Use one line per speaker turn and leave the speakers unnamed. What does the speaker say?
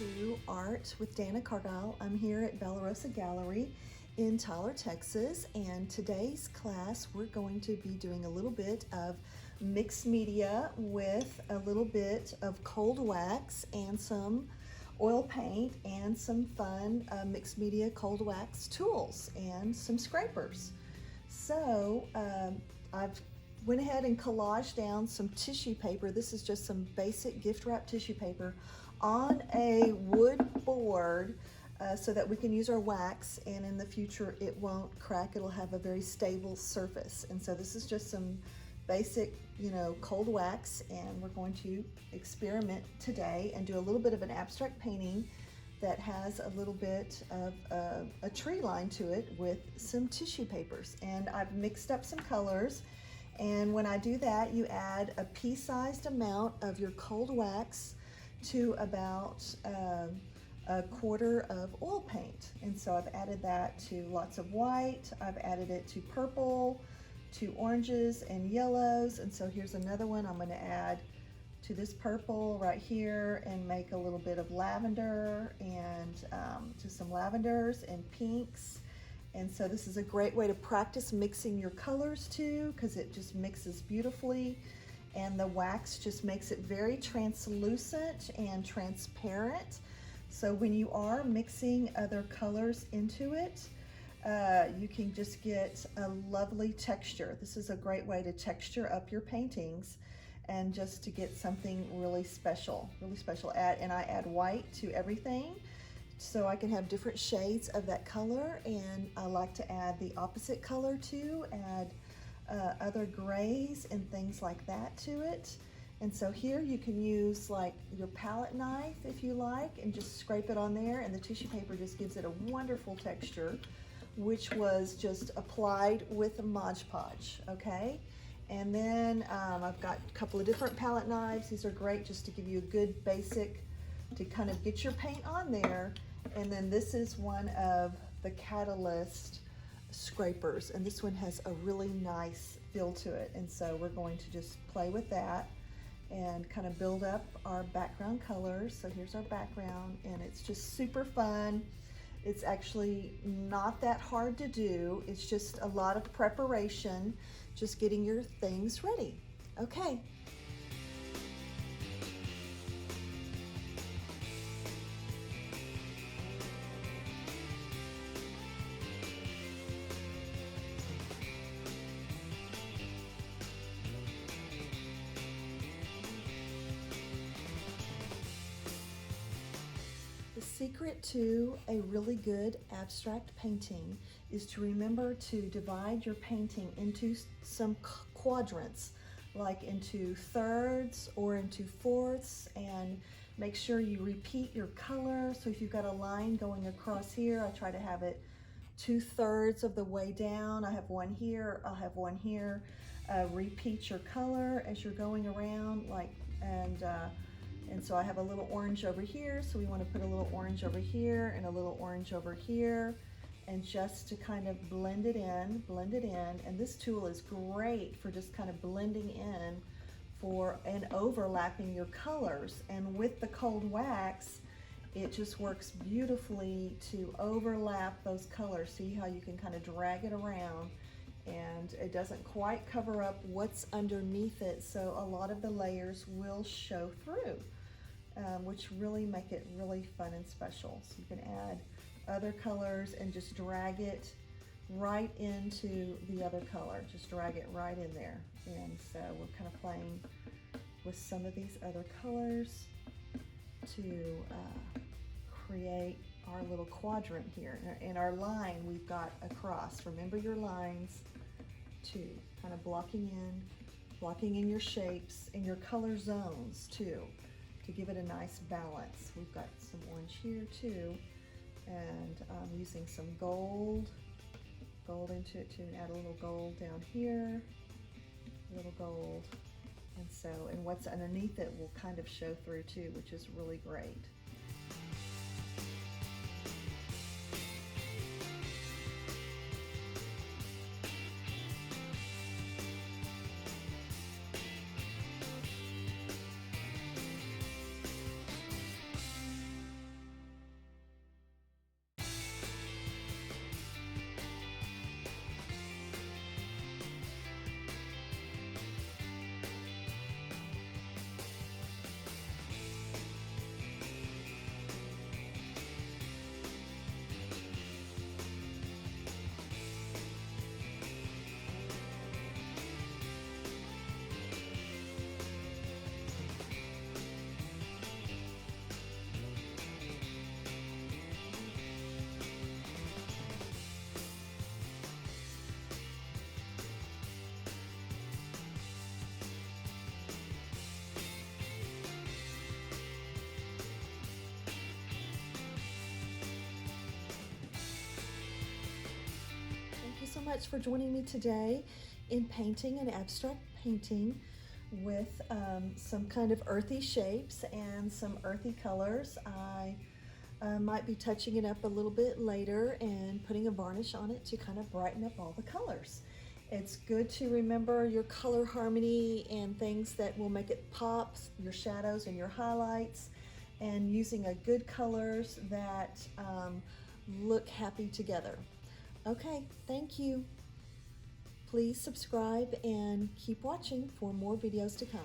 to Art with Dana Cargile. I'm here at Bella Rosa Gallery in Tyler, Texas, and today's class we're going to be doing a little bit of mixed media with a little bit of cold wax and some oil paint and some fun mixed media cold wax tools and some scrapers. So I've went ahead and collaged down some tissue paper. This is just some basic gift wrap tissue paper on a wood board so that we can use our wax, and in the future it won't crack. It'll have a very stable surface. And so this is just some basic, cold wax, and we're going to experiment today and do a little bit of an abstract painting that has a little bit of a tree line to it with some tissue papers. And I've mixed up some colors. And when I do that, you add a pea-sized amount of your cold wax to about a quarter of oil paint. And so I've added that to lots of white. I've added it to purple, to oranges and yellows. And so here's another one I'm going to add to this purple right here and make a little bit of lavender and to some lavenders and pinks. And so this is a great way to practice mixing your colors too, because it just mixes beautifully, and the wax just makes it very translucent and transparent. So when you are mixing other colors into it, you can just get a lovely texture. This is a great way to texture up your paintings and just to get something really special, and I add white to everything, so I can have different shades of that color. And I like to add the opposite color too, add other grays and things like that to it. And so here you can use like your palette knife if you like and just scrape it on there, and the tissue paper just gives it a wonderful texture, which was just applied with a Mod Podge, okay? And then I've got a couple of different palette knives. These are great just to give you a good basic to kind of get your paint on there. And then this is one of the Catalyst scrapers, and this one has a really nice feel to it. And so we're going to just play with that and kind of build up our background colors. So here's our background, and it's just super fun. It's actually not that hard to do. It's just a lot of preparation, just getting your things ready. Okay. The secret to a really good abstract painting is to remember to divide your painting into some quadrants, like into thirds or into fourths, and make sure you repeat your color. So if you've got a line going across here, I try to have it 2/3 of the way down. I have one here, I'll have one here. Repeat your color as you're going around, and so I have a little orange over here, so we want to put a little orange over here and a little orange over here, and just to kind of blend it in. And this tool is great for just kind of blending in and overlapping your colors. And with the cold wax, it just works beautifully to overlap those colors. See how you can kind of drag it around, and it doesn't quite cover up what's underneath it, so a lot of the layers will show through, which really make it really fun and special. So you can add other colors and just drag it right into the other color. Just drag it right in there. And so we're kind of playing with some of these other colors to create our little quadrant here. In our line, we've got a cross. Remember your lines too, kind of blocking in your shapes and your color zones too, to give it a nice balance. We've got some orange here too, and I'm using some gold into it too, and add a little gold down here, a little gold. And what's underneath it will kind of show through too, which is really great. much for joining me today in painting an abstract painting with some kind of earthy shapes and some earthy colors. I might be touching it up a little bit later and putting a varnish on it to kind of brighten up all the colors. It's good to remember your color harmony and things that will make it pop, your shadows and your highlights, and using a good colors that look happy together. Okay, thank you. Please subscribe and keep watching for more videos to come.